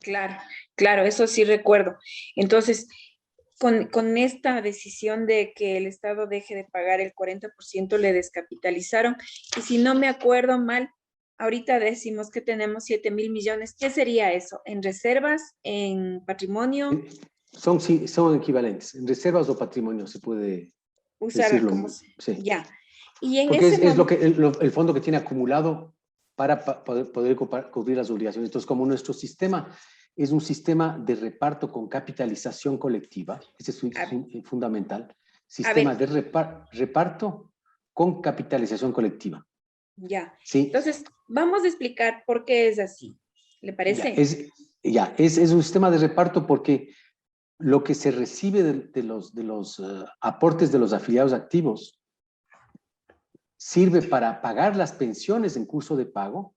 Claro, claro, eso sí recuerdo. Entonces, con esta decisión de que el Estado deje de pagar el 40%, le descapitalizaron. Y si no me acuerdo mal, ahorita decimos que tenemos 7.000 millones. ¿Qué sería eso? ¿En reservas? ¿En patrimonio? Eh, Son, sí, son equivalentes. En reservas o patrimonio se puede Usar como... decirlo. Sí. Ya. Y en Porque ese es lo momento... que el fondo que tiene acumulado para poder cubrir las obligaciones. Entonces, como nuestro sistema es un sistema de reparto con capitalización colectiva, ese es fundamental, A sistema ver, de reparto con capitalización colectiva. ya. ¿Sí? Entonces, vamos a explicar por qué es así. ¿Le Ya, parece? es un sistema de reparto porque lo que se recibe de los aportes de los afiliados activos sirve para pagar las pensiones en curso de pago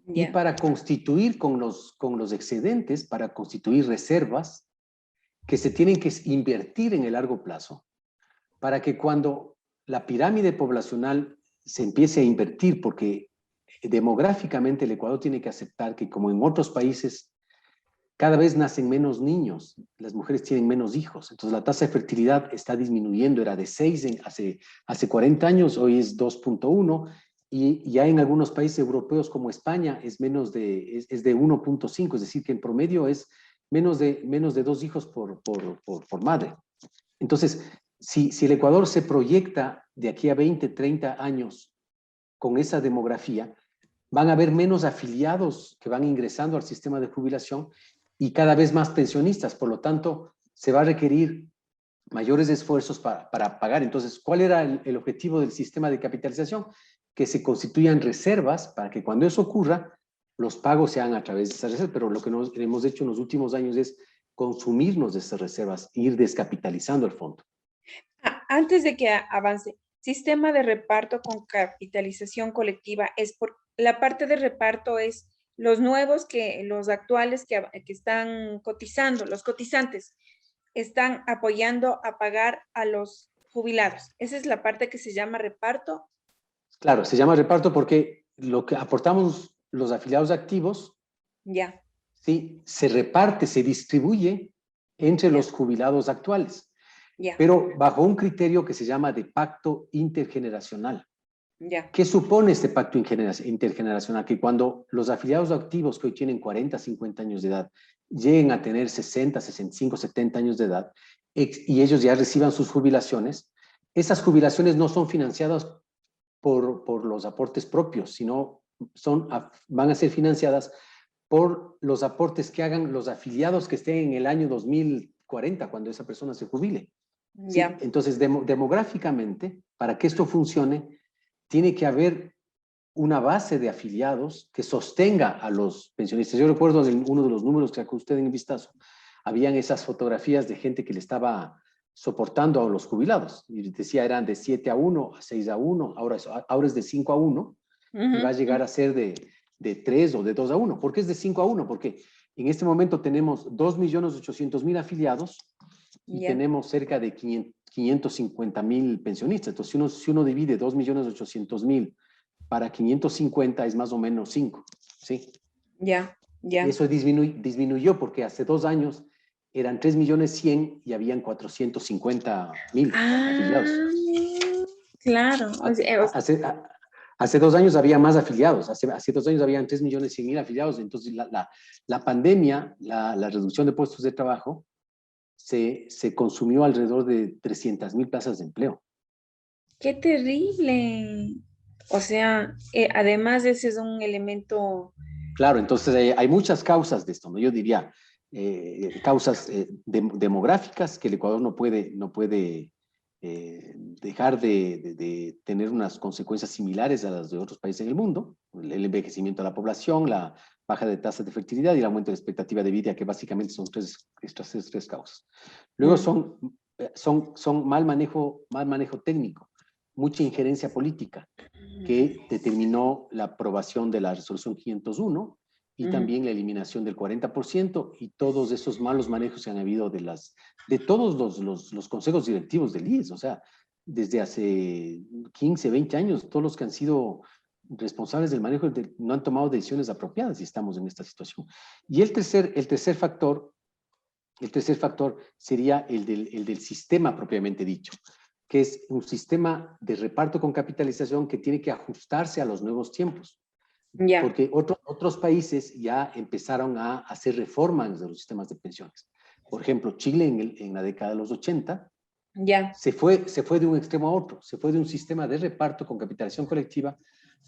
y Ya. para constituir con los excedentes, para constituir reservas que se tienen que invertir en el largo plazo, para que cuando la pirámide poblacional se empiece a invertir, porque demográficamente el Ecuador tiene que aceptar que como en otros países cada vez nacen menos niños, las mujeres tienen menos hijos, entonces la tasa de fertilidad está disminuyendo, era de 6 hace 40 años, hoy es 2.1, y ya en algunos países europeos como España es de 1.5, es decir, que en promedio es menos de 2 hijos por madre. Entonces, si el Ecuador se proyecta de aquí a 20, 30 años con esa demografía, van a haber menos afiliados que van ingresando al sistema de jubilación y cada vez más pensionistas. Por lo tanto, se va a requerir mayores esfuerzos para pagar. Entonces, ¿cuál era el objetivo del sistema de capitalización? Que se constituyan reservas para que cuando eso ocurra, los pagos se hagan a través de esas reservas. Pero lo que hemos hecho en los últimos años es consumirnos de esas reservas e ir descapitalizando el fondo. Antes de que avance, sistema de reparto con capitalización colectiva es por la parte de reparto es los actuales que están cotizando, los cotizantes están apoyando a pagar a los jubilados. Esa es la parte que se llama reparto. Claro, se llama reparto porque lo que aportamos los afiliados activos, Ya, ¿sí? Se reparte, se distribuye entre ya, los jubilados actuales, ya, pero bajo un criterio que se llama de pacto intergeneracional. ya, ¿Qué supone este pacto intergeneracional? Que cuando los afiliados activos que hoy tienen 40, 50 años de edad lleguen a tener 60, 65, 70 años de edad y ellos ya reciban sus jubilaciones, esas jubilaciones no son financiadas por los aportes propios, sino van a ser financiadas por los aportes que hagan los afiliados que estén en el año 2040, cuando esa persona se jubile. ¿Sí? ya. Entonces, demográficamente, para que esto funcione, tiene que haber una base de afiliados que sostenga a los pensionistas. Yo recuerdo en uno de los números que sacó usted en el vistazo, habían esas fotografías de gente que le estaba soportando a los jubilados. Y decía, eran de 7-1, a 6-1, ahora es de 5-1, y va a llegar a ser de 3 o de 2-1. ¿Por qué es de 5-1? Porque en este momento tenemos 2.800.000 afiliados y Ya. tenemos cerca de 550.000 pensionistas. Entonces, si uno divide 2.800.000 para 550 es más o menos 5, ¿sí? Ya, Y ya. eso disminuyó porque hace 2 años eran 3.100.000 y habían 450.000 afiliados. Ah, claro. Hace, hace 2 años había más afiliados, hace 2 años habían 3.100.000 afiliados, entonces la pandemia, la reducción de puestos de trabajo, se consumió alrededor de 300.000 plazas de empleo. Qué terrible. O sea, además ese es un elemento, Claro, entonces hay muchas causas de esto, ¿no? Yo diría causas demográficas que el Ecuador no puede dejar de tener unas consecuencias similares a las de otros países en el mundo, el envejecimiento de la población, la baja de tasas de fertilidad y el aumento de la expectativa de vida, que básicamente son estas tres causas. Luego mm, son mal manejo técnico, mucha injerencia política que determinó la aprobación de la resolución 501 y mm, también la eliminación del 40% y todos esos malos manejos que han habido de todos los consejos directivos del IES, o sea, desde hace 15, 20 años, todos los que han sido responsables del manejo no han tomado decisiones apropiadas y estamos en esta situación. Y el tercer factor sería el del sistema propiamente dicho, que es un sistema de reparto con capitalización que tiene que ajustarse a los nuevos tiempos. Ya, Porque otros países ya empezaron a hacer reformas de los sistemas de pensiones. Por ejemplo, Chile en la década de los 80 ya, se fue de un extremo a otro, se fue de un sistema de reparto con capitalización colectiva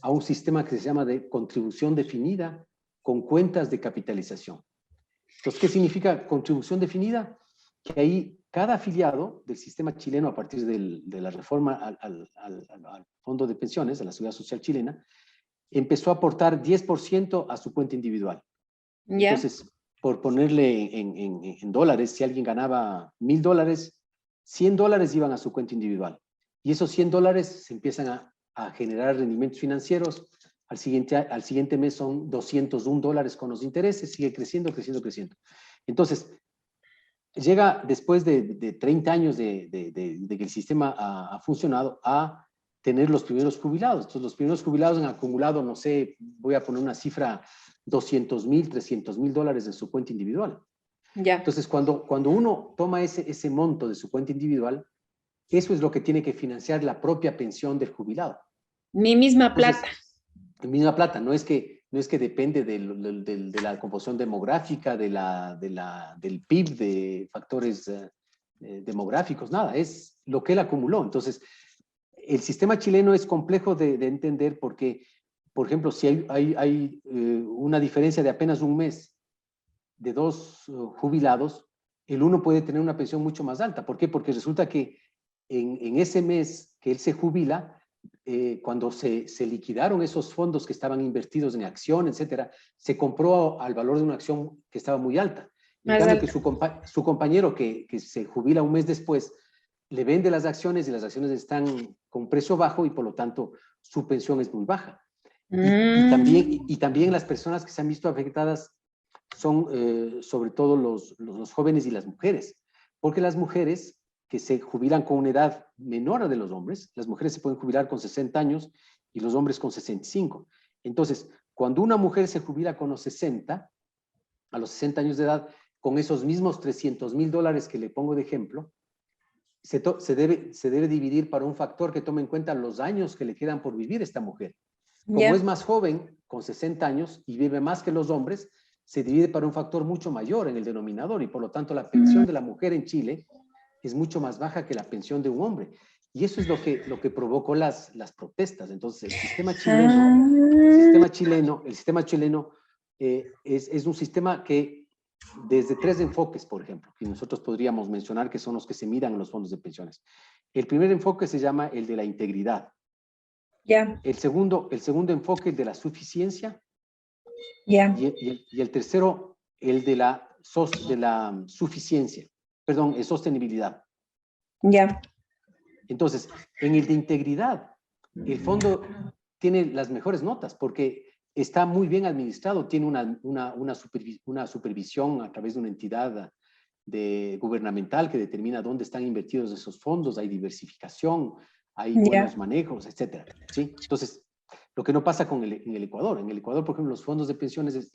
a un sistema que se llama de contribución definida con cuentas de capitalización. Entonces, ¿qué significa contribución definida? Que ahí cada afiliado del sistema chileno a partir de la reforma al fondo de pensiones, a la Seguridad Social chilena, empezó a aportar 10% a su cuenta individual. ya. Entonces, por ponerle en dólares, si alguien ganaba $1,000, $100 iban a su cuenta individual. Y esos $100 se empiezan a generar rendimientos financieros. Al siguiente mes son $201 con los intereses, sigue creciendo, creciendo, creciendo. Entonces, llega después de 30 años de que el sistema ha funcionado a tener los primeros jubilados. Entonces, los primeros jubilados han acumulado, no sé, voy a poner una cifra, $200,000, $300,000 en su cuenta individual. Ya, Entonces, cuando uno toma ese monto de su cuenta individual, eso es lo que tiene que financiar la propia pensión del jubilado. mi misma Entonces, plata. misma plata, no es que depende de la composición demográfica, del PIB, de factores demográficos, nada, es lo que él acumuló. Entonces, el sistema chileno es complejo de entender porque, por ejemplo, si hay una diferencia de apenas un mes de dos jubilados, el uno puede tener una pensión mucho más alta. ¿Por qué? Porque resulta que en ese mes que él se jubila, cuando se liquidaron esos fondos que estaban invertidos en acción, etcétera, se compró al valor de una acción que estaba muy alta. En Más cambio, que alta. su compañero que se jubila un mes después, le vende las acciones y las acciones están con precio bajo y por lo tanto su pensión es muy baja. Y también las personas que se han visto afectadas son sobre todo los jóvenes y las mujeres, porque las mujeres que se jubilan con una edad menor a de los hombres, las mujeres se pueden jubilar con 60 años y los hombres con 65. Entonces, cuando una mujer se jubila con los 60, a los 60 años de edad, con esos mismos $300,000 que le pongo de ejemplo, se debe dividir para un factor que tome en cuenta los años que le quedan por vivir esta mujer. Como es Ya. más joven, con 60 años, y vive más que los hombres, se divide para un factor mucho mayor en el denominador y por lo tanto la pensión de la mujer en Chile es mucho más baja que la pensión de un hombre. Y eso es lo que provocó las protestas. Entonces, el sistema chileno es un sistema que desde tres enfoques, por ejemplo, que nosotros podríamos mencionar que son los que se miran en los fondos de pensiones. El primer enfoque se llama el de la integridad. Ya, El segundo enfoque, el de la suficiencia. ya, Y el tercero, el de la suficiencia, perdón, sostenibilidad. ya, Entonces, en el de integridad, el fondo tiene las mejores notas porque está muy bien administrado, tiene una supervisión a través de una entidad gubernamental que determina dónde están invertidos esos fondos, hay diversificación, hay buenos ya. manejos, etcétera. ¿Sí? Entonces, lo que no pasa en el Ecuador. En el Ecuador, por ejemplo, los fondos de pensiones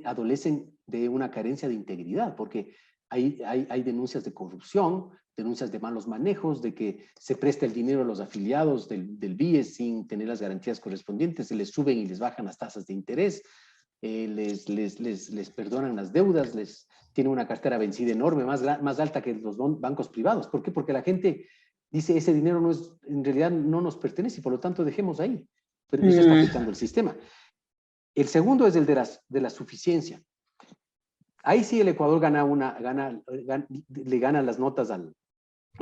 adolecen de una carencia de integridad, porque hay denuncias de corrupción, denuncias de malos manejos, de que se presta el dinero a los afiliados del BIES sin tener las garantías correspondientes, se les suben y les bajan las tasas de interés, les perdonan las deudas, tienen una cartera vencida enorme, más alta que los bancos privados. ¿Por qué? Porque la gente dice, ese dinero en realidad no nos pertenece y por lo tanto dejemos ahí. Pero eso está afectando el sistema. El segundo es el de la suficiencia. Ahí sí el Ecuador le gana las notas al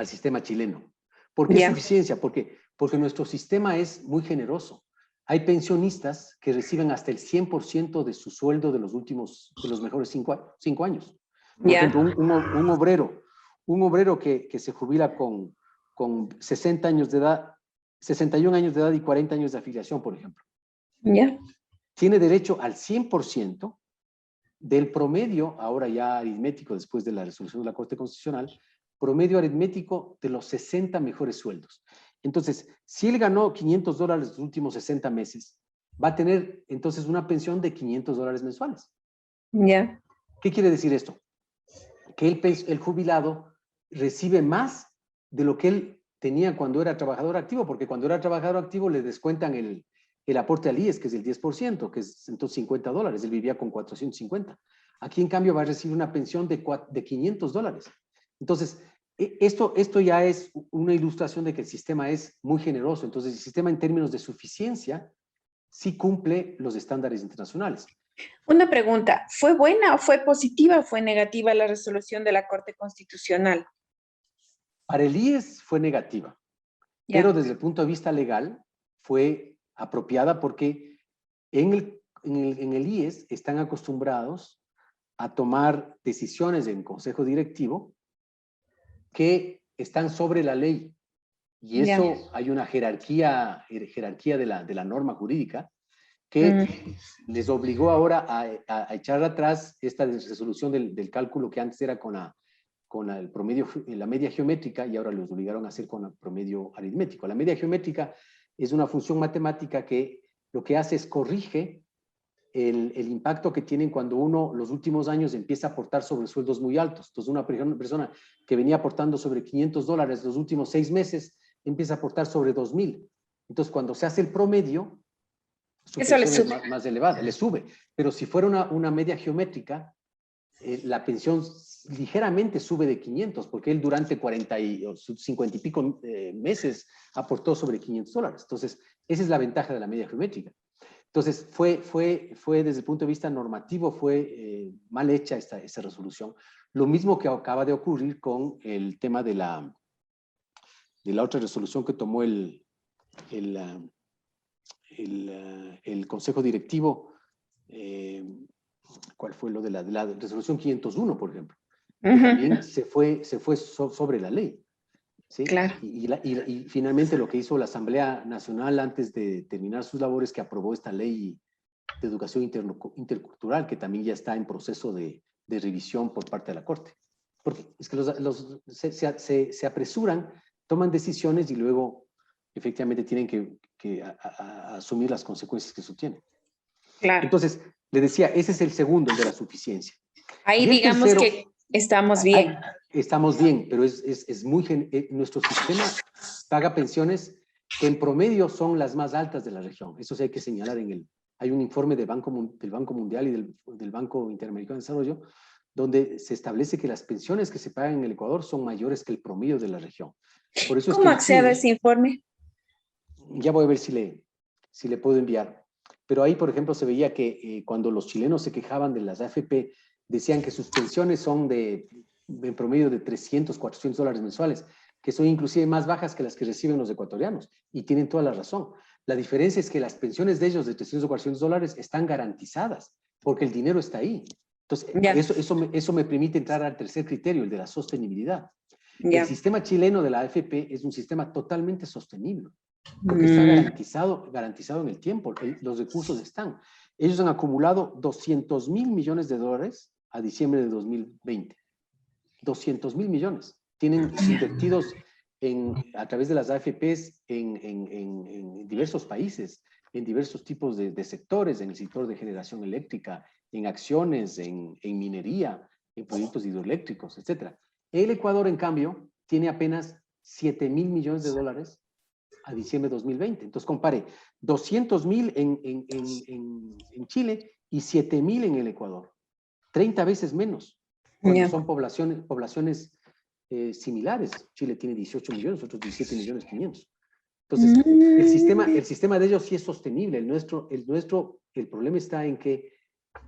sistema chileno. ¿Por qué Ya, suficiencia? Porque nuestro sistema es muy generoso. Hay pensionistas que reciben hasta el 100% de su sueldo de los mejores 5 años. Por ya, ejemplo, un obrero que se jubila con 60 años de edad, 61 años de edad y 40 años de afiliación, por ejemplo, ya, tiene derecho al 100% del promedio, ahora ya aritmético después de la resolución de la Corte Constitucional, promedio aritmético de los 60 mejores sueldos. Entonces, si él ganó $500 los últimos 60 meses, va a tener entonces una pensión de $500 mensuales. Ya. ¿Qué quiere decir esto? Que el jubilado recibe más de lo que él tenía cuando era trabajador activo, porque cuando era trabajador activo le descuentan el aporte al IES, que es el 10%, que es entonces $50. Él vivía con 450. Aquí, en cambio, va a recibir una pensión de $500. Entonces, esto ya es una ilustración de que el sistema es muy generoso. Entonces, el sistema en términos de suficiencia sí cumple los estándares internacionales. Una pregunta, ¿fue buena o fue positiva o fue negativa la resolución de la Corte Constitucional? Para el IES fue negativa, pero Ya. desde el punto de vista legal fue apropiada porque en el IES están acostumbrados a tomar decisiones en consejo directivo que están sobre la ley. Y Ya. eso hay una jerarquía de la norma jurídica que les obligó ahora a echar atrás esta resolución del cálculo que antes era con el promedio, la media geométrica, y ahora los obligaron a hacer con el promedio aritmético. La media geométrica es una función matemática que lo que hace es corrige el impacto que tienen cuando uno los últimos años empieza a aportar sobre sueldos muy altos. Entonces, una persona que venía aportando sobre $500 los últimos 6 meses empieza a aportar sobre 2,000. Entonces, cuando se hace el promedio, su Eso le pensión es sube. más elevada, le sube. Pero si fuera una media geométrica, la pensión ligeramente sube de 500, porque él durante 40 o 50 y pico meses aportó sobre $500. Entonces, esa es la ventaja de la media geométrica. Entonces, fue desde el punto de vista normativo, fue mal hecha esta resolución. Lo mismo que acaba de ocurrir con el tema de la otra resolución que tomó el Consejo Directivo. ¿Cuál fue lo de la resolución 501, por ejemplo? Que también se fue sobre la ley. ¿Sí? Claro. Y finalmente lo que hizo la Asamblea Nacional antes de terminar sus labores, que aprobó esta ley de educación intercultural, que también ya está en proceso de revisión por parte de la Corte. Porque es que se apresuran, toman decisiones y luego efectivamente tienen que asumir las consecuencias que eso tiene. Claro. Entonces, le decía, ese es el segundo, el de la suficiencia. Ahí Y el digamos tercero, que estamos bien. Estamos bien, pero es muy... nuestro sistema paga pensiones que en promedio son las más altas de la región. Eso sí hay que señalar hay un informe del Banco Mundial y del Banco Interamericano de Desarrollo, donde se establece que las pensiones que se pagan en el Ecuador son mayores que el promedio de la región. Por eso es que ¿Cómo el accedo a CINE, ese informe? ya voy a ver si le puedo enviar, pero ahí, por ejemplo, se veía que cuando los chilenos se quejaban de las AFP, decían que sus pensiones son en promedio de $300, $400 mensuales, que son inclusive más bajas que las que reciben los ecuatorianos, y tienen toda la razón. La diferencia es que las pensiones de ellos de $300 o $400 están garantizadas, porque el dinero está ahí. Entonces, Ya. eso me permite entrar al tercer criterio, el de la sostenibilidad. Ya. El sistema chileno de la AFP es un sistema totalmente sostenible, porque está garantizado en el tiempo, los recursos están. Ellos han acumulado $200,000 millones a diciembre de 2020. $200,000 millones. Tienen invertidos a través de las AFPs en diversos países, en diversos tipos de sectores, en el sector de generación eléctrica, en acciones, en minería, en proyectos hidroeléctricos, etc. El Ecuador, en cambio, tiene apenas $7,000 millones a diciembre de 2020. Entonces, compare 200,000 en Chile y 7,000 en el Ecuador. 30 veces menos, cuando Ya. son poblaciones similares. Chile tiene 18 millones, otros 17 millones 500. Entonces, el sistema de ellos sí es sostenible. El problema está en que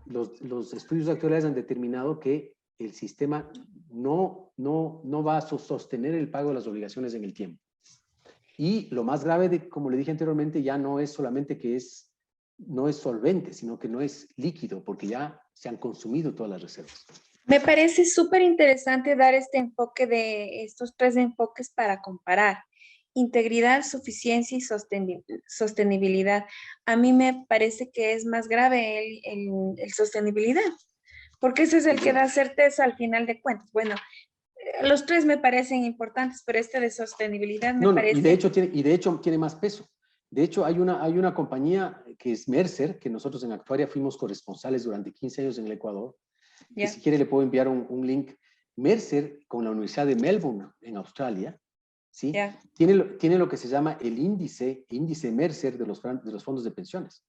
los estudios actuales han determinado que el sistema no va a sostener el pago de las obligaciones en el tiempo. Y lo más grave, como le dije anteriormente, ya no es solamente que no es solvente, sino que no es líquido, porque ya se han consumido todas las reservas. Me parece súper interesante dar este enfoque de estos 3 enfoques para comparar. Integridad, suficiencia y sostenibilidad. A mí me parece que es más grave el sostenibilidad, porque ese es el que da certeza al final de cuentas. Bueno, los 3 me parecen importantes, pero este de sostenibilidad me No, parece... y de hecho tiene más peso. De hecho, hay una compañía que es Mercer, que nosotros en Actuaria fuimos corresponsales durante 15 años en el Ecuador, que si quiere le puedo enviar un link. Mercer, con la Universidad de Melbourne, en Australia, ¿sí? Tiene lo que se llama el índice Mercer de los fondos de pensiones.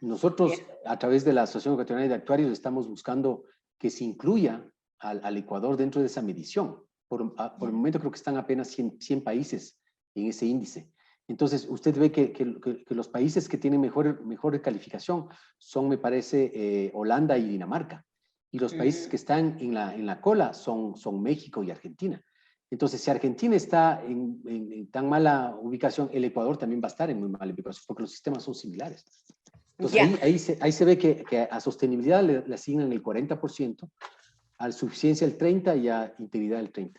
Nosotros, a través de la Asociación Ecuatoriana de Actuarios, estamos buscando que se incluya al Ecuador dentro de esa medición. Por el momento creo que están apenas 100 países en ese índice. Entonces, usted ve que los países que tienen mejor calificación son, me parece, Holanda y Dinamarca. Y los países que están en la cola son México y Argentina. Entonces, si Argentina está en tan mala ubicación, el Ecuador también va a estar en muy mala ubicación, porque los sistemas son similares. Entonces, ahí se ve que a sostenibilidad le asignan el 40%, a suficiencia el 30% y a integridad el 30%.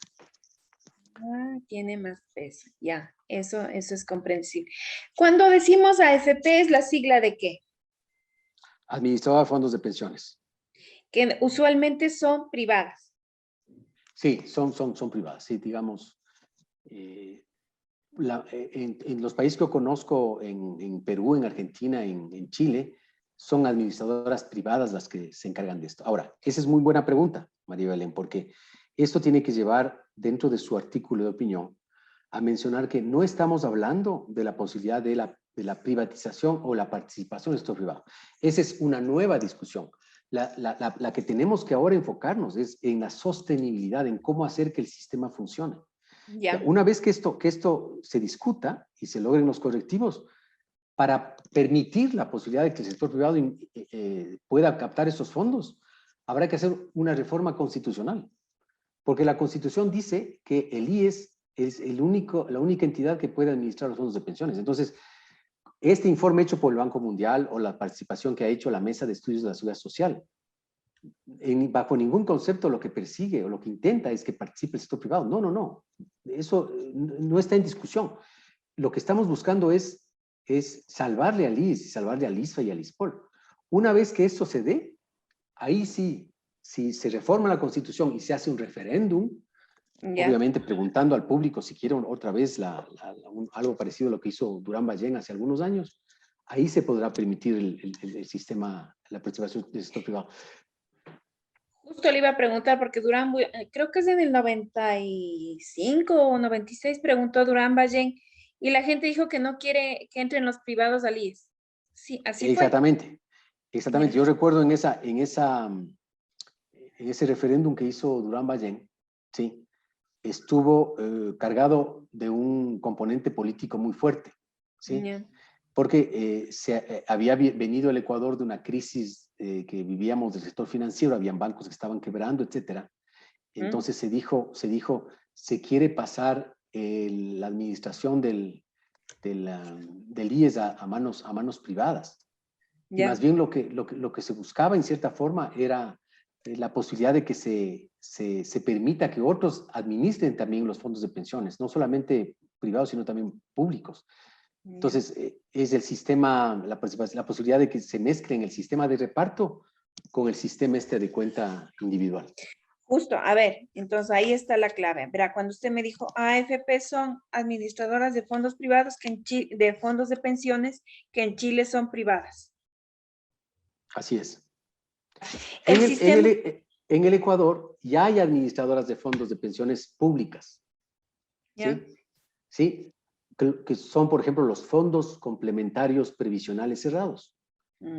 Tiene más peso, eso es comprensible. Cuando decimos AFP, ¿es la sigla de qué? Administradora de fondos de pensiones. Que usualmente son privadas. Sí, son privadas, sí, digamos. En los países que yo conozco, en Perú, en Argentina, en Chile, son administradoras privadas las que se encargan de esto. Ahora, esa es muy buena pregunta, María Belén, porque esto tiene que llevar dentro de su artículo de opinión a mencionar que no estamos hablando de la posibilidad de la privatización o la participación del sector privado. Esa es una nueva discusión. La que tenemos que ahora enfocarnos es en la sostenibilidad, en cómo hacer que el sistema funcione. Una vez que esto se discuta y se logren los correctivos, para permitir la posibilidad de que el sector privado pueda captar esos fondos, habrá que hacer una reforma constitucional. Porque la Constitución dice que el IES es la única entidad que puede administrar los fondos de pensiones. Entonces, este informe hecho por el Banco Mundial o la participación que ha hecho la Mesa de Estudios de la Seguridad Social, bajo ningún concepto lo que persigue o lo que intenta es que participe el sector privado. No. Eso no está en discusión. Lo que estamos buscando es salvarle al IES y salvarle al ISFA y al ISPOL. Una vez que esto se dé, ahí sí, si se reforma la Constitución y se hace un referéndum, obviamente preguntando al público si quieren otra vez algo parecido a lo que hizo Durán Ballén hace algunos años, ahí se podrá permitir el sistema, la participación del sector privado. Justo le iba a preguntar, porque Durán, creo que es en el 95 o 96, preguntó Durán Ballén, y la gente dijo que no quiere que entren los privados al IES. Sí, así Exactamente. fue. Yo recuerdo en ese referéndum que hizo Durán Ballén, sí, estuvo cargado de un componente político muy fuerte, ¿sí? Porque había venido el Ecuador de una crisis que vivíamos del sector financiero, habían bancos que estaban quebrando, etcétera. Entonces se dijo, se quiere pasar la administración del IES a manos privadas. Y más bien lo que se buscaba en cierta forma era la posibilidad de que se permita que otros administren también los fondos de pensiones, no solamente privados, sino también públicos. Entonces, es el sistema, la posibilidad de que se mezclen el sistema de reparto con el sistema de cuenta individual. Justo, a ver, entonces ahí está la clave. Verá, cuando usted me dijo AFP son administradoras de fondos privados, de fondos de pensiones, que en Chile son privadas. Así es. En el Ecuador ya hay administradoras de fondos de pensiones públicas. ¿Sí? Que son, por ejemplo, los fondos complementarios previsionales cerrados.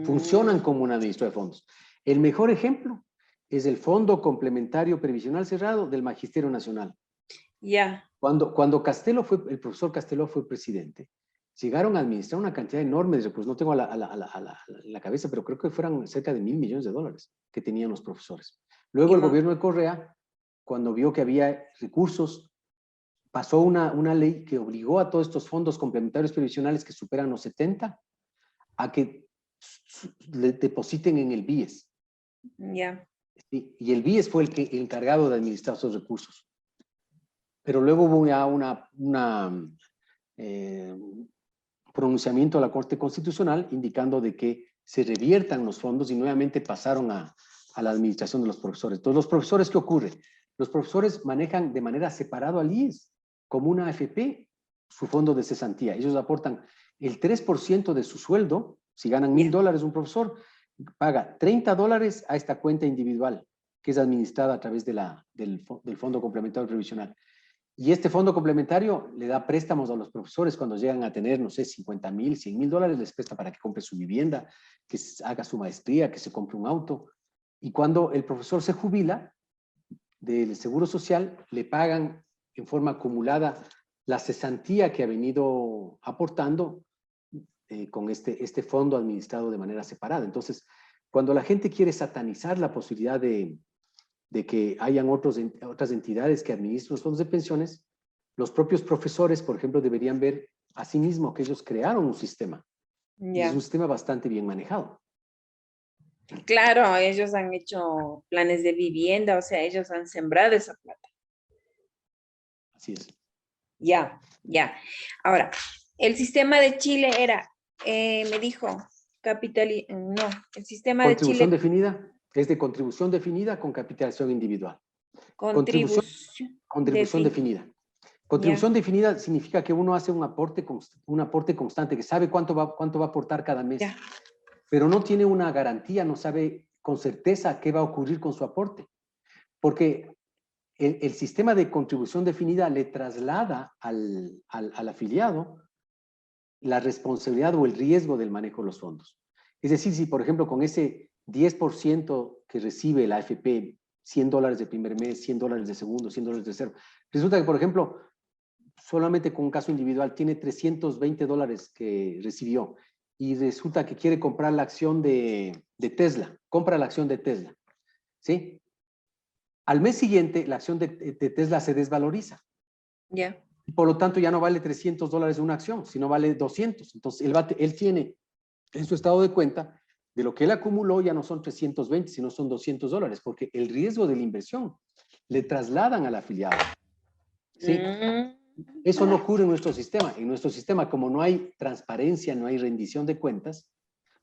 Funcionan como una administradora de fondos. El mejor ejemplo es el Fondo Complementario Previsional Cerrado del Magisterio Nacional. Cuando el profesor Casteló fue presidente, llegaron a administrar una cantidad enorme de recursos. No tengo la cabeza, pero creo que fueran cerca de $1.000 millones que tenían los profesores. Luego el gobierno de Correa, cuando vio que había recursos, pasó una ley que obligó a todos estos fondos complementarios previsionales que superan los 70 a que le depositen en el BIES. Y el BIES fue el encargado de administrar esos recursos. Pero luego hubo ya un pronunciamiento de la Corte Constitucional indicando de que se reviertan los fondos y nuevamente pasaron a la administración de los profesores. Entonces, ¿los profesores qué ocurre? Los profesores manejan de manera separada al IES, como una AFP, su fondo de cesantía. Ellos aportan el 3% de su sueldo, si ganan $1,000 un profesor, paga $30 a esta cuenta individual, que es administrada a través del Fondo Complementario Previsional. Y este fondo complementario le da préstamos a los profesores cuando llegan a tener, no sé, $50,000, $100,000, les presta para que compre su vivienda, que haga su maestría, que se compre un auto. Y cuando el profesor se jubila del Seguro Social, le pagan en forma acumulada la cesantía que ha venido aportando con este fondo administrado de manera separada. Entonces, cuando la gente quiere satanizar la posibilidad de que hayan otras entidades que administren los fondos de pensiones, los propios profesores, por ejemplo, deberían ver a sí mismos que ellos crearon un sistema. Y es un sistema bastante bien manejado. Claro, ellos han hecho planes de vivienda, o sea, ellos han sembrado esa plata. Así es. Ya. Ahora, el sistema de Chile era, me dijo, no, el sistema de Chile. Contribución definida es de contribución definida con capitalización individual. Contribución definida. Contribución definida significa que uno hace un aporte constante, que sabe cuánto va a aportar cada mes, pero no tiene una garantía, no sabe con certeza qué va a ocurrir con su aporte. Porque el sistema de contribución definida le traslada al afiliado la responsabilidad o el riesgo del manejo de los fondos. Es decir, si por ejemplo con ese 10% que recibe la AFP, $100 de primer mes, $100 de segundo, $100 de tercero, resulta que por ejemplo, solamente con un caso individual tiene $320 que recibió y resulta que quiere comprar la acción de Tesla, compra la acción de Tesla, ¿sí? Al mes siguiente, la acción de Tesla se desvaloriza. Y por lo tanto, ya no vale $300 una acción, sino vale 200. Entonces, él tiene en su estado de cuenta de lo que él acumuló, ya no son 320, sino son $200, porque el riesgo de la inversión le trasladan al afiliado. ¿Sí? Eso no ocurre en nuestro sistema. En nuestro sistema, como no hay transparencia, no hay rendición de cuentas,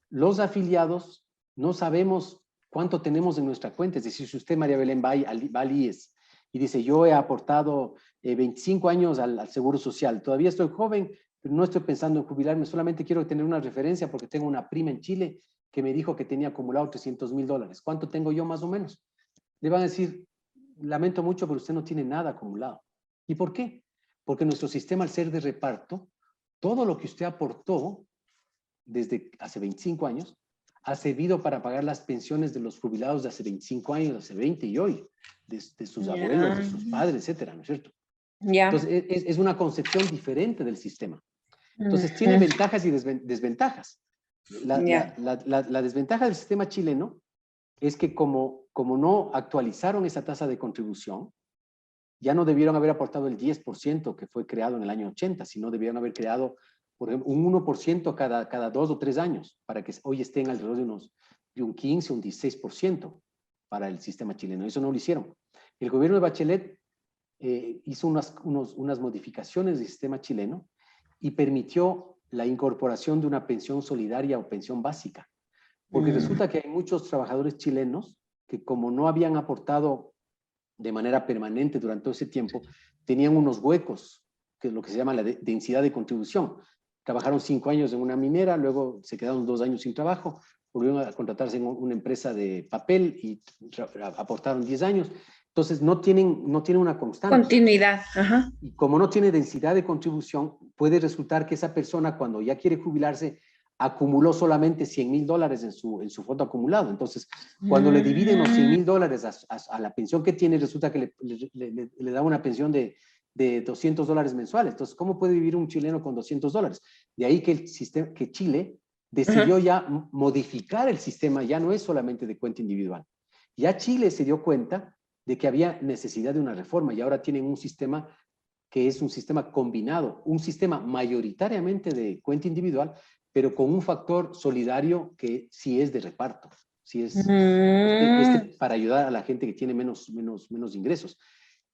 los afiliados no sabemos cuánto tenemos en nuestra cuenta. Es decir, si usted, María Belén, va al IES y dice, yo he aportado 25 años al Seguro Social, todavía estoy joven, pero no estoy pensando en jubilarme, solamente quiero tener una referencia porque tengo una prima en Chile que me dijo que tenía acumulado $300,000. ¿Cuánto tengo yo más o menos? Le van a decir, lamento mucho, pero usted no tiene nada acumulado. ¿Y por qué? Porque nuestro sistema, al ser de reparto, todo lo que usted aportó desde hace 25 años, ha servido para pagar las pensiones de los jubilados de hace 25 años, de hace 20 y hoy, de sus abuelos, de sus padres, etcétera, ¿no es cierto? Entonces, es una concepción diferente del sistema. Entonces, tiene ventajas y desventajas. La desventaja del sistema chileno es que como no actualizaron esa tasa de contribución, ya no debieron haber aportado el 10% que fue creado en el año 80, sino debieron haber creado, por ejemplo, un 1% cada 2 o 3 años, para que hoy estén alrededor de un 15, un 16% para el sistema chileno. Eso no lo hicieron. El gobierno de Bachelet hizo unas modificaciones del sistema chileno y permitió la incorporación de una pensión solidaria o pensión básica. Porque resulta que hay muchos trabajadores chilenos que como no habían aportado de manera permanente durante todo ese tiempo, tenían unos huecos, que es lo que se llama la densidad de contribución. Trabajaron 5 años en una minera, luego se quedaron 2 años sin trabajo, volvieron a contratarse en una empresa de papel y aportaron 10 años. Entonces, no tienen una constante. Continuidad. Ajá. Y como no tiene densidad de contribución, puede resultar que esa persona, cuando ya quiere jubilarse, acumuló solamente $100,000 en su fondo acumulado. Entonces, cuando le dividen los $100,000 a la pensión que tiene, resulta que le da una pensión de $200 mensuales. Entonces, ¿cómo puede vivir un chileno con $200? De ahí que Chile decidió ya modificar el sistema, ya no es solamente de cuenta individual. Ya Chile se dio cuenta de que había necesidad de una reforma y ahora tienen un sistema que es un sistema combinado, un sistema mayoritariamente de cuenta individual, pero con un factor solidario que sí es de reparto, sí es para ayudar a la gente que tiene menos ingresos.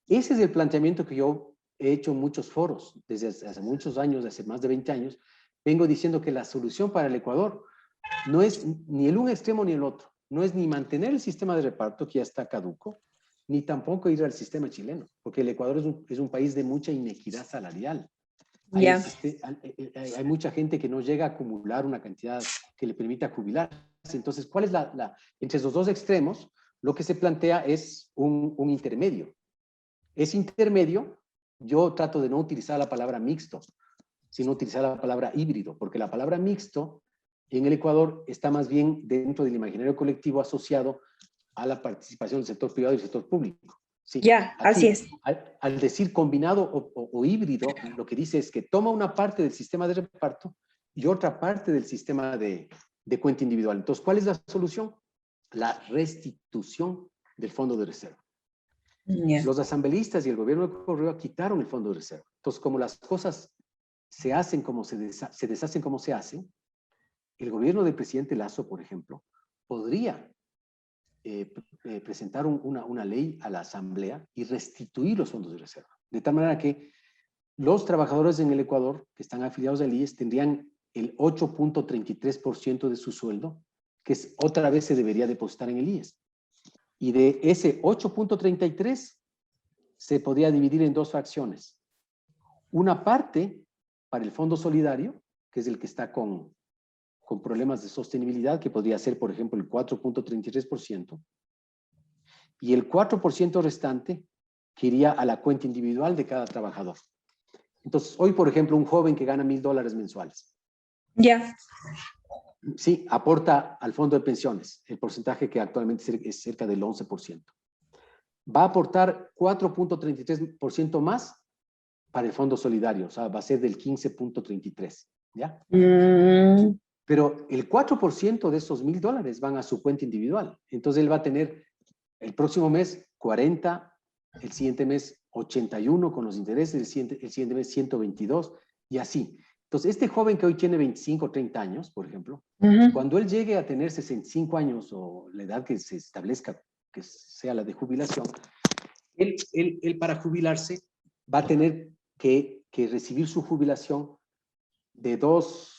Ese es el planteamiento que yo he hecho en muchos foros desde hace muchos años, hace más de 20 años. Vengo diciendo que la solución para el Ecuador no es ni el un extremo ni el otro. No es ni mantener el sistema de reparto que ya está caduco, ni tampoco ir al sistema chileno, porque el Ecuador es un país de mucha inequidad salarial. Ya. Hay mucha gente que no llega a acumular una cantidad que le permita jubilarse. Entonces, ¿cuál es entre los dos extremos? Lo que se plantea es un intermedio. Ese intermedio, yo trato de no utilizar la palabra mixto, sino utilizar la palabra híbrido, porque la palabra mixto en el Ecuador está más bien dentro del imaginario colectivo asociado a la participación del sector privado y del sector público. Sí, Ya, así aquí, es. al decir combinado o híbrido, lo que dice es que toma una parte del sistema de reparto y otra parte del sistema de cuenta individual. Entonces, ¿cuál es la solución? La restitución del fondo de reserva. Ya. Los asambleístas y el gobierno de Correa quitaron el fondo de reserva. Entonces, como las cosas se hacen como se deshacen como se hacen, el gobierno del presidente Lazo, por ejemplo, podría presentar una ley a la asamblea y restituir los fondos de reserva. De tal manera que los trabajadores en el Ecuador que están afiliados al IES tendrían el 8.33% de su sueldo, que otra vez se debería depositar en el IES. Y de ese 8.33 se podría dividir en dos fracciones. Una parte para el Fondo Solidario, que es el que está con problemas de sostenibilidad, que podría ser, por ejemplo, el 4.33%, y el 4% restante que iría a la cuenta individual de cada trabajador. Entonces, hoy, por ejemplo, un joven que gana $1,000 mensuales, Ya. sí, aporta al fondo de pensiones, el porcentaje que actualmente es cerca del 11%. Va a aportar 4.33% más para el fondo solidario, o sea, va a ser del 15.33%, ¿ya? Pero el 4% de esos $1,000 van a su cuenta individual. Entonces él va a tener el próximo mes 40, el siguiente mes 81 con los intereses, el siguiente mes 122 y así. Entonces este joven que hoy tiene 25 o 30 años, por ejemplo, cuando él llegue a tener 65 años o la edad que se establezca, que sea la de jubilación, él para jubilarse va a tener que recibir su jubilación de dos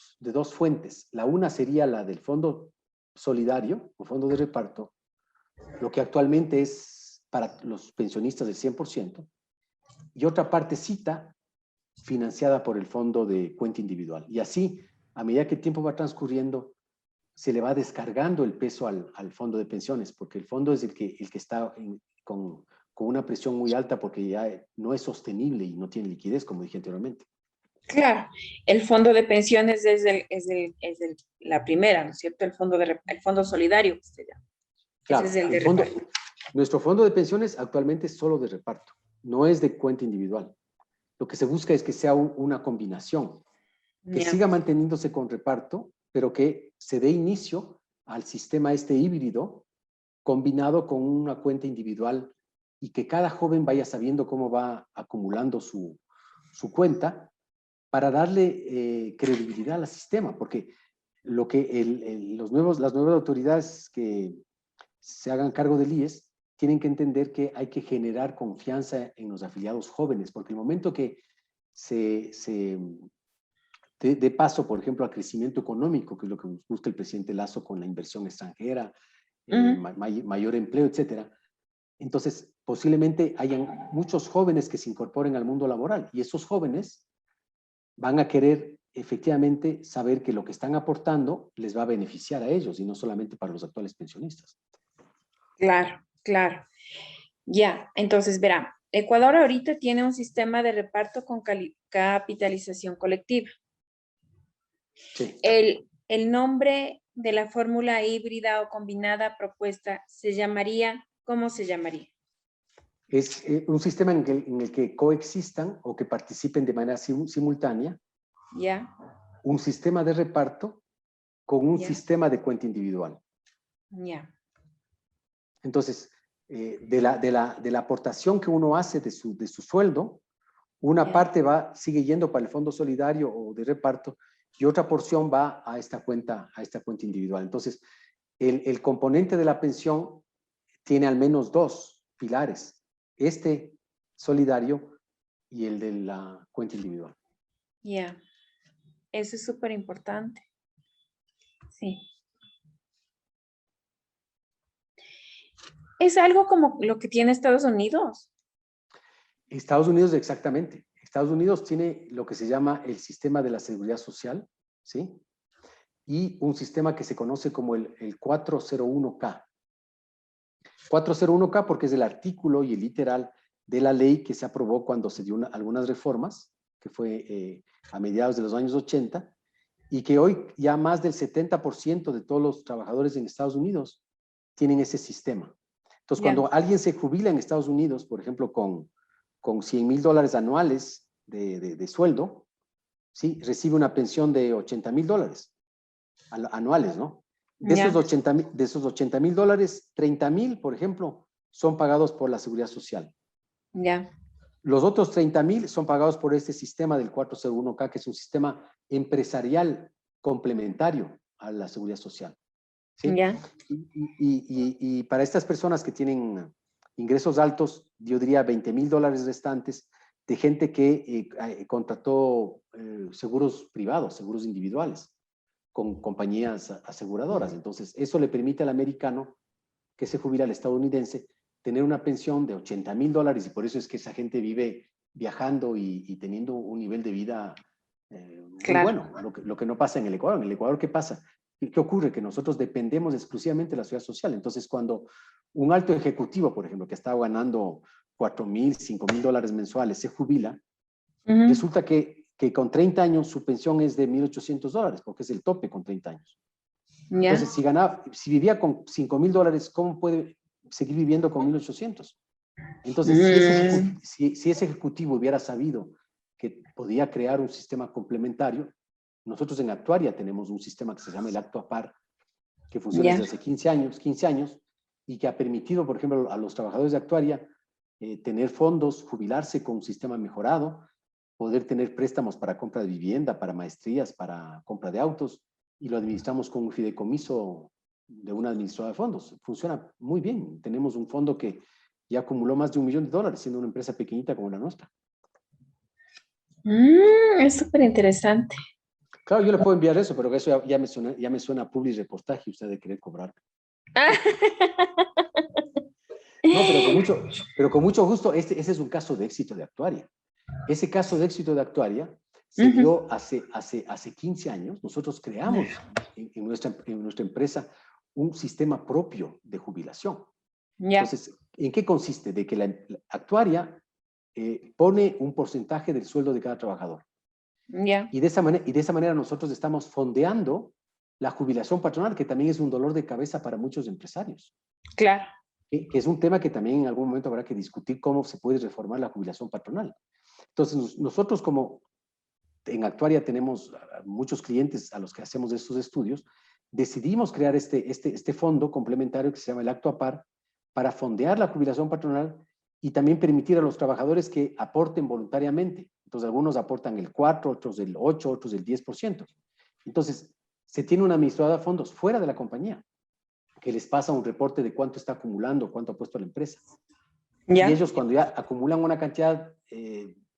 fuentes. La una sería la del fondo solidario o fondo de reparto, lo que actualmente es para los pensionistas del 100%, y otra partecita financiada por el fondo de cuenta individual. Y así, a medida que el tiempo va transcurriendo, se le va descargando el peso al fondo de pensiones, porque el fondo es el que está con una presión muy alta porque ya no es sostenible y no tiene liquidez, como dije anteriormente. Claro, el fondo de pensiones es la primera, ¿no es cierto? El fondo solidario que se llama. Claro, Ese es el de reparto. nuestro fondo de pensiones actualmente es solo de reparto, no es de cuenta individual. Lo que se busca es que sea una combinación, que siga manteniéndose con reparto, pero que se dé inicio al sistema híbrido combinado con una cuenta individual y que cada joven vaya sabiendo cómo va acumulando su cuenta para darle credibilidad al sistema, porque lo que las nuevas autoridades que se hagan cargo del IES tienen que entender que hay que generar confianza en los afiliados jóvenes, porque el momento que se dé paso, por ejemplo, al crecimiento económico, que es lo que busca el presidente Lazo con la inversión extranjera, mayor empleo, etcétera, entonces posiblemente hayan muchos jóvenes que se incorporen al mundo laboral y esos jóvenes van a querer efectivamente saber que lo que están aportando les va a beneficiar a ellos y no solamente para los actuales pensionistas. Claro, claro. Ya, entonces verá, Ecuador ahorita tiene un sistema de reparto con capitalización colectiva. Sí. El nombre de la fórmula híbrida o combinada propuesta se llamaría, ¿cómo se llamaría? Es un sistema en el que coexistan o que participen de manera simultánea. Ya. Un sistema de reparto con un sistema de cuenta individual. Ya. Entonces, de la aportación que uno hace de su sueldo, una parte sigue yendo para el fondo solidario o de reparto y otra porción va a esta cuenta individual. Entonces, el componente de la pensión tiene al menos dos pilares, este solidario y el de la cuenta individual. Ya, eso es súper importante. Sí. Es algo como lo que tiene Estados Unidos. Estados Unidos, exactamente. Estados Unidos tiene lo que se llama el sistema de la seguridad social, ¿sí? Y un sistema que se conoce como el 401K. 401K porque es el artículo y el literal de la ley que se aprobó cuando se dio algunas reformas, que fue a mediados de los años 80, y que hoy ya más del 70% de todos los trabajadores en Estados Unidos tienen ese sistema. Entonces, Ya, cuando alguien se jubila en Estados Unidos, por ejemplo, con $100,000 anuales de sueldo, ¿sí? Recibe una pensión de $80,000 anuales, ¿no? De esos ya, $80,000, 30,000, por ejemplo, son pagados por la Seguridad Social. ya, Los otros 30,000 son pagados por este sistema del 401K, que es un sistema empresarial complementario a la Seguridad Social, ¿sí? ya, Y para estas personas que tienen ingresos altos, yo diría $20,000 restantes de gente que contrató seguros privados, seguros individuales, con compañías aseguradoras. Entonces, eso le permite al americano que se jubila, al estadounidense, tener una pensión de $80,000, y por eso es que esa gente vive viajando y teniendo un nivel de vida muy claro. bueno, lo que no pasa en el Ecuador. En el Ecuador, ¿qué pasa? ¿Qué ocurre? Que nosotros dependemos exclusivamente de la seguridad social. Entonces, cuando un alto ejecutivo, por ejemplo, que está ganando $4,000, $5,000 mensuales, se jubila, Ujú. resulta que con 30 años su pensión es de $1,800, porque es el tope con 30 años. Ya. Entonces, si vivía con $5,000, ¿cómo puede seguir viviendo con 1,800? Entonces, Mm, si ese ejecutivo hubiera sabido que podía crear un sistema complementario, nosotros en Actuaria tenemos un sistema que se llama el Acto a Par, que funciona ya, desde hace 15 años, y que ha permitido, por ejemplo, a los trabajadores de Actuaria tener fondos, jubilarse con un sistema mejorado, poder tener préstamos para compra de vivienda, para maestrías, para compra de autos, y lo administramos con un fideicomiso de una administradora de fondos. Funciona muy bien. Tenemos un fondo que ya acumuló más de $1,000,000, siendo una empresa pequeñita como la nuestra. Es súper interesante. Claro, yo le puedo enviar eso, pero eso ya me suena a public reportaje, usted de querer cobrar. No, pero con mucho gusto, ese es un caso de éxito de Actuaria. Ese caso de éxito de Actuaria se Ujú. dio hace 15 años. Nosotros creamos en nuestra empresa un sistema propio de jubilación. Ya, Entonces, ¿en qué consiste? De que la Actuaria pone un porcentaje del sueldo de cada trabajador. ya, Y de esa manera nosotros estamos fondeando la jubilación patronal, que también es un dolor de cabeza para muchos empresarios, claro. que es un tema que también en algún momento habrá que discutir, cómo se puede reformar la jubilación patronal. Entonces, nosotros como en Actuaria tenemos muchos clientes a los que hacemos estos estudios, decidimos crear este fondo complementario que se llama el Acto a Par, para fondear la jubilación patronal y también permitir a los trabajadores que aporten voluntariamente. Entonces, algunos aportan el 4, otros el 8, otros el 10%. Entonces, se tiene una administradora de fondos fuera de la compañía que les pasa un reporte de cuánto está acumulando, cuánto ha puesto la empresa. Y Ya. ellos, cuando ya acumulan una cantidad,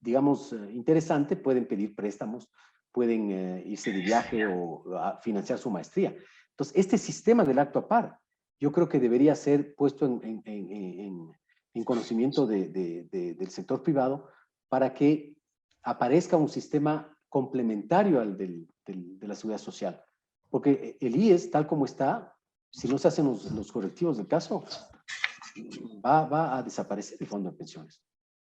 digamos, interesante, pueden pedir préstamos, pueden irse de viaje o financiar su maestría. Entonces, este sistema del Acto a Par, yo creo que debería ser puesto en conocimiento del sector privado, para que aparezca un sistema complementario al de la seguridad social. Porque el IES, tal como está, si no se hacen los correctivos del caso, va a desaparecer el fondo de pensiones.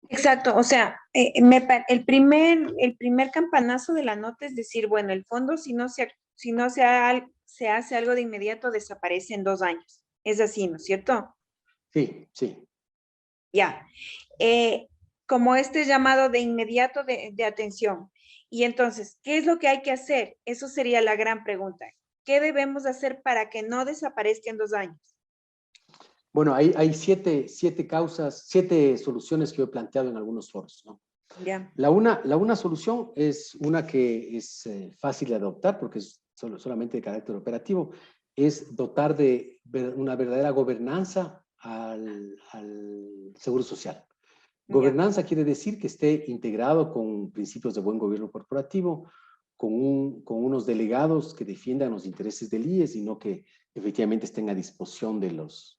Exacto, o sea, el primer campanazo de la nota es decir, bueno, el fondo si no se hace algo de inmediato, desaparece en 2 años. Es así, ¿no es cierto? Sí, sí. Ya. Eh, Como este llamado de inmediato de atención. Y entonces, ¿qué es lo que hay que hacer? Eso sería la gran pregunta. ¿Qué debemos hacer para que no desaparezca en 2 años? Bueno, hay siete causas, 7 soluciones que yo he planteado en algunos foros, ¿no? Ya, La una solución es una que es fácil de adoptar, porque es solamente de carácter operativo, es dotar de una verdadera gobernanza al Seguro Social. ya, Gobernanza quiere decir que esté integrado con principios de buen gobierno corporativo, con unos delegados que defiendan los intereses del IES y no que efectivamente estén a disposición de los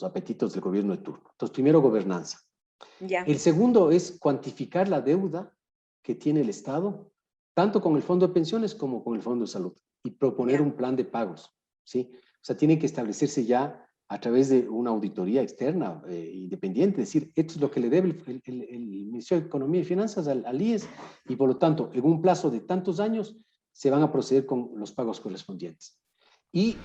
apetitos del gobierno de turno. Entonces, primero, gobernanza. Ya, El segundo es cuantificar la deuda que tiene el Estado, tanto con el Fondo de Pensiones como con el Fondo de Salud, y proponer ya, un plan de pagos, ¿sí? O sea, tiene que establecerse ya a través de una auditoría externa, independiente, decir, esto es lo que le debe el Ministerio de Economía y Finanzas al IES, y por lo tanto, en un plazo de tantos años, se van a proceder con los pagos correspondientes. Y